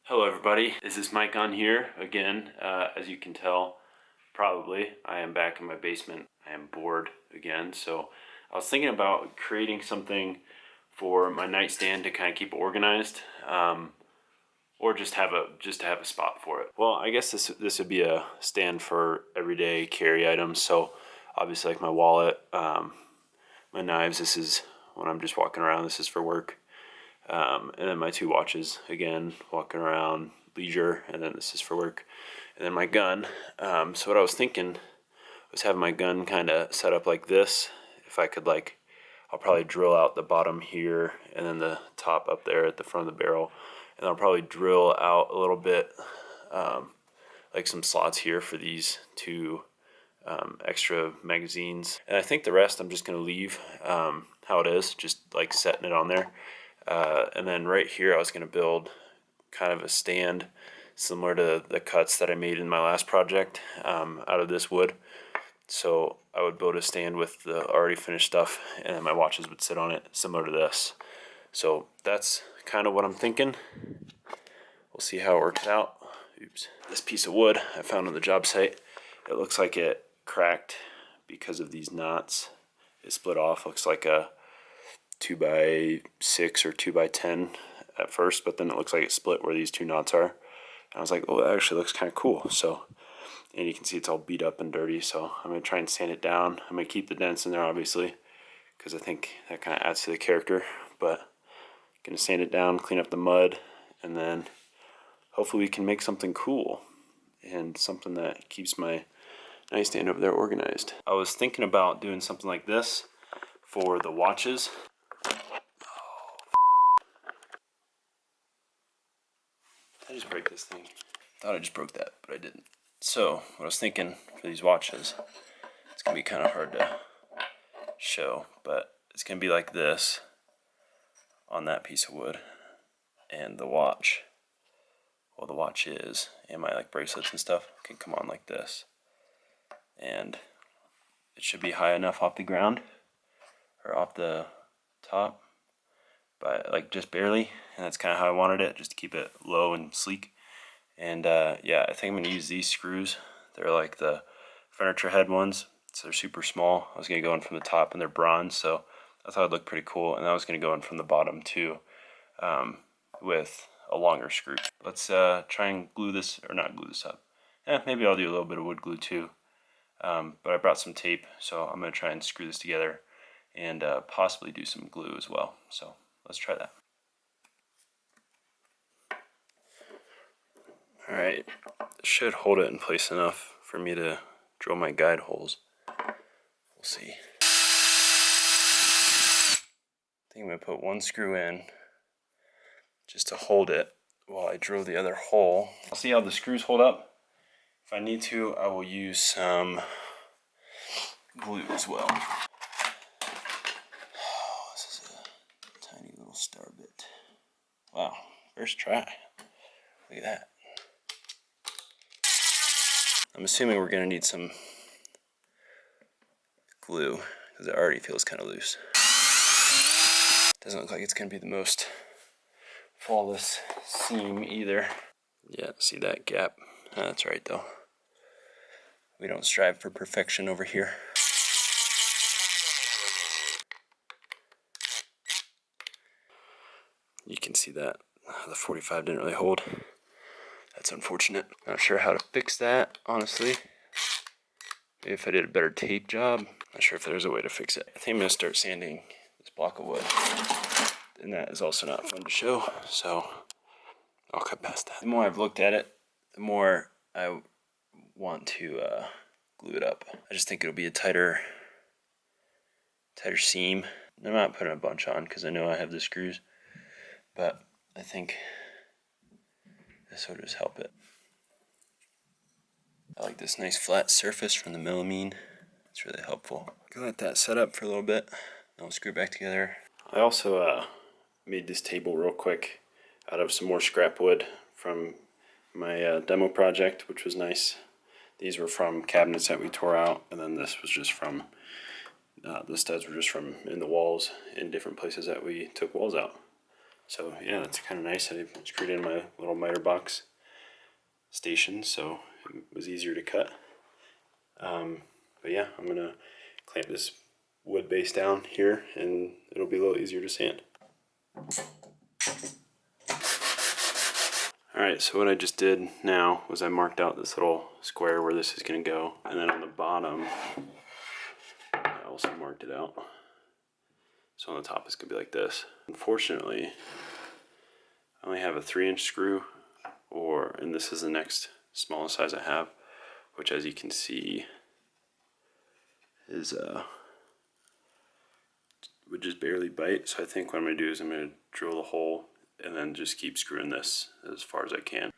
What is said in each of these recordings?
Hello everybody, this is Mike on here again. As you can tell, probably, I am back in my basement. I am bored again, so I was thinking about creating something for my nightstand to kind of keep organized, or just to have a spot for it. Well, I guess this would be a stand for everyday carry items. So obviously, like my wallet, my knives. This is when I'm just walking around. This is for work. And then my 2 watches, again, walking around, leisure, and then this is for work. And then my gun. So what I was thinking was having my gun kind of set up like this. If I could, like, I'll probably drill out the bottom here and then the top up there at the front of the barrel. And I'll probably drill out a little bit, like some slots here for these 2 extra magazines. And I think the rest I'm just going to leave how it is, just like setting it on there. And then right here I was going to build kind of a stand similar to the cuts that I made in my last project out of this wood. So I would build a stand with the already finished stuff, and then my watches would sit on it similar to this. So that's kind of what I'm thinking. We'll see how it works out. Oops. This piece of wood I found on the job site, it looks like it cracked because of these knots. It split off, looks like a 2x6 or 2x10 at first, but then it looks like it split where these 2 knots are. And I was like, oh, that actually looks kind of cool. So, and you can see it's all beat up and dirty, so I'm going to try and sand it down. I'm going to keep the dents in there, obviously, because I think that kind of adds to the character, but I'm going to sand it down, clean up the mud, and then hopefully we can make something cool and something that keeps my nightstand over there organized. I was thinking about doing something like this for the watches. I just break this thing. Thought I just broke that, but I didn't. So what I was thinking for these watches, it's gonna be kind of hard to show, but it's gonna be like this on that piece of wood, and the watch, well, the watch is, and my like bracelets and stuff can come on like this, and it should be high enough off the ground or off the top, but like just barely, and that's kind of how I wanted it, just to keep it low and sleek. And yeah, I think I'm gonna use these screws. They're like the furniture head ones, so they're super small. I was gonna go in from the top, and they're bronze, so I thought it'd look pretty cool. And I was gonna go in from the bottom too, with a longer screw. Let's try and glue this, or not glue this up. Maybe I'll do a little bit of wood glue too. But I brought some tape, so I'm gonna try and screw this together and possibly do some glue as well. So let's try that. Alright, should hold it in place enough for me to drill my guide holes. We'll see. I think I'm going to put 1 screw in just to hold it while I drill the other hole. I'll see how the screws hold up. If I need to, I will use some glue as well. Oh, this is a tiny little star bit. Wow, first try. Look at that. I'm assuming we're going to need some glue because it already feels kind of loose. Doesn't look like it's going to be the most flawless seam either. Yeah, see that gap? That's right though. We don't strive for perfection over here. You can see that the 45 didn't really hold. That's unfortunate. Not sure how to fix that, honestly. Maybe if I did a better tape job. Not sure if there's a way to fix it. I think I'm gonna start sanding this block of wood. And that is also not fun to show, so I'll cut past that. The more I've looked at it, the more I want to glue it up. I just think it'll be a tighter seam. I'm not putting a bunch on because I know I have the screws, but I think this will just help it. I like this nice flat surface from the melamine. It's really helpful. I'll let that set up for a little bit. I'll screw it back together. I also made this table real quick out of some more scrap wood from my demo project, which was nice. These were from cabinets that we tore out, and then this was just from, the studs were just from in the walls in different places that we took walls out. So yeah, that's kind of nice. I screwed in my little miter box station, so it was easier to cut. But yeah, I'm gonna clamp this wood base down here, and it'll be a little easier to sand. Alright, so what I just did now was I marked out this little square where this is going to go, and then on the bottom I also marked it out. So on the top it's going to be like this. Unfortunately, I only have a 3-inch screw, and this is the next smallest size I have, which as you can see is would just barely bite. So I think what I'm going to do is I'm going to drill the hole and then just keep screwing this as far as I can.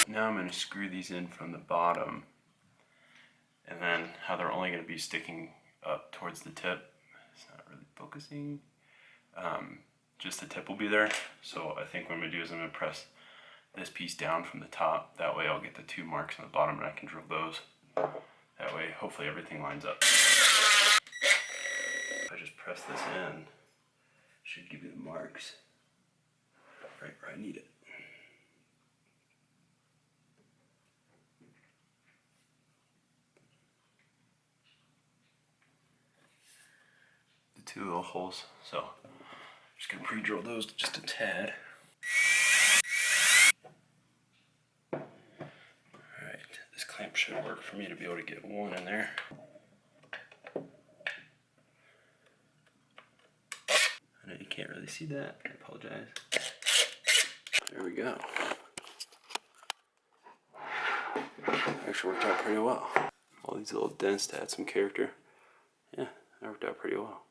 Now I'm going to screw these in from the bottom, and then how they're only going to be sticking up towards the tip. It's not really focusing. Just the tip will be there. So I think what I'm going to do is I'm going to press this piece down from the top. That way I'll get the 2 marks on the bottom and I can drill those. That way hopefully everything lines up. If I just press this in, it should give you the marks right where I need it. The 2 little holes, so I'm just going to pre-drill those just a tad. Alright, this clamp should work for me to be able to get one in there. I know you can't really see that, I apologize. There we go. Actually worked out pretty well. All these little dents to add some character. Yeah, that worked out pretty well.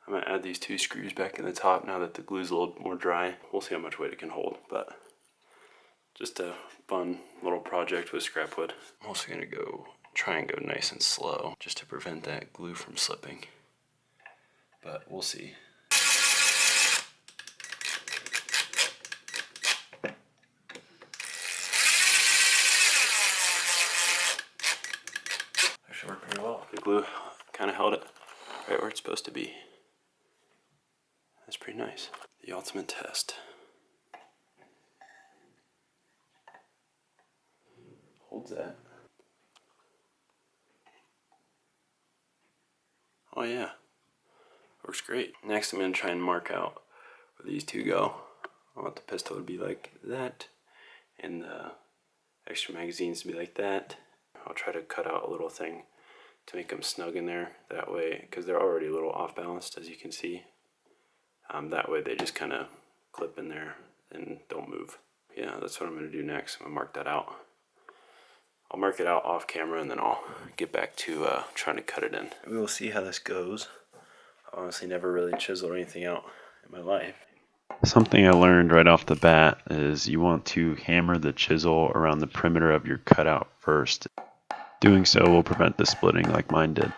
I'm going to add these 2 screws back in the top now that the glue's a little more dry. We'll see how much weight it can hold, but just a fun little project with scrap wood. I'm also going to try and go nice and slow just to prevent that glue from slipping. But we'll see. Actually worked pretty well. The glue kind of held it right where it's supposed to be. That's pretty nice. The ultimate test. Holds that. Oh yeah, works great. Next I'm going to try and mark out where these 2 go. I want the pistol to be like that, and the extra magazines to be like that. I'll try to cut out a little thing to make them snug in there. That way, because they're already a little off balanced as you can see. That way they just kind of clip in there and don't move. Yeah, that's what I'm going to do next. I'm going to mark that out. I'll mark it out off camera and then I'll get back to trying to cut it in. We will see how this goes. I honestly never really chiseled anything out in my life. Something I learned right off the bat is you want to hammer the chisel around the perimeter of your cutout first. Doing so will prevent the splitting like mine did.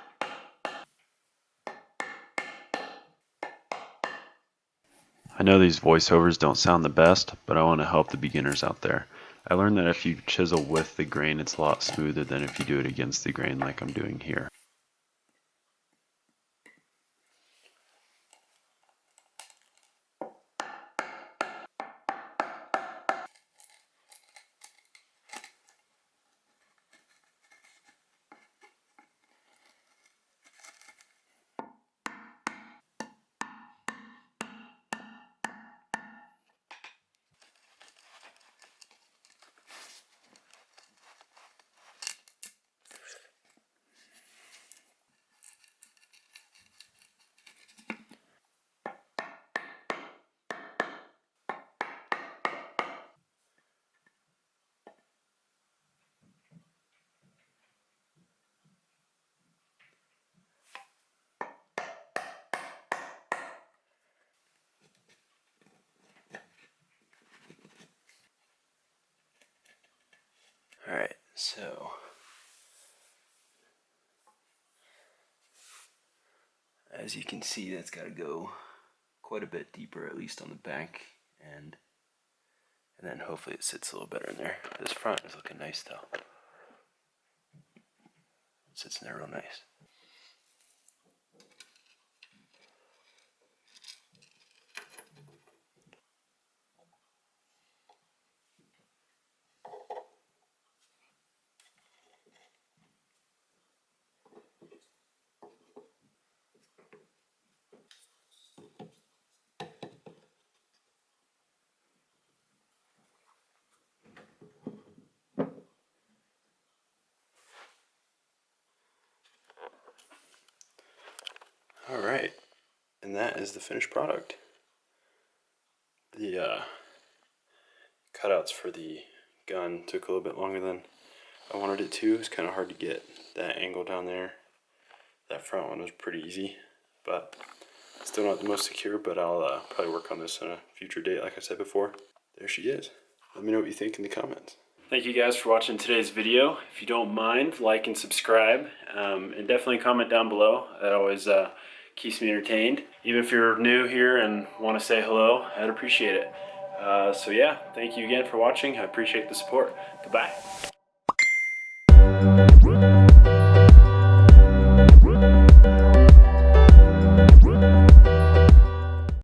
I know these voiceovers don't sound the best, but I want to help the beginners out there. I learned that if you chisel with the grain, it's a lot smoother than if you do it against the grain like I'm doing here. Alright, so as you can see, that's got to go quite a bit deeper, at least on the back end. And then hopefully it sits a little better in there. This front is looking nice though. It sits in there real nice. Alright, and that is the finished product. The cutouts for the gun took a little bit longer than I wanted it to. It's kind of hard to get that angle down there. That front one was pretty easy, but still not the most secure, but I'll probably work on this on a future date like I said before. There she is. Let me know what you think in the comments. Thank you guys for watching today's video. If you don't mind, like and subscribe, and definitely comment down below. That always keeps me entertained. Even if you're new here and want to say hello, I'd appreciate it. So yeah, thank you again for watching. I appreciate the support. Goodbye.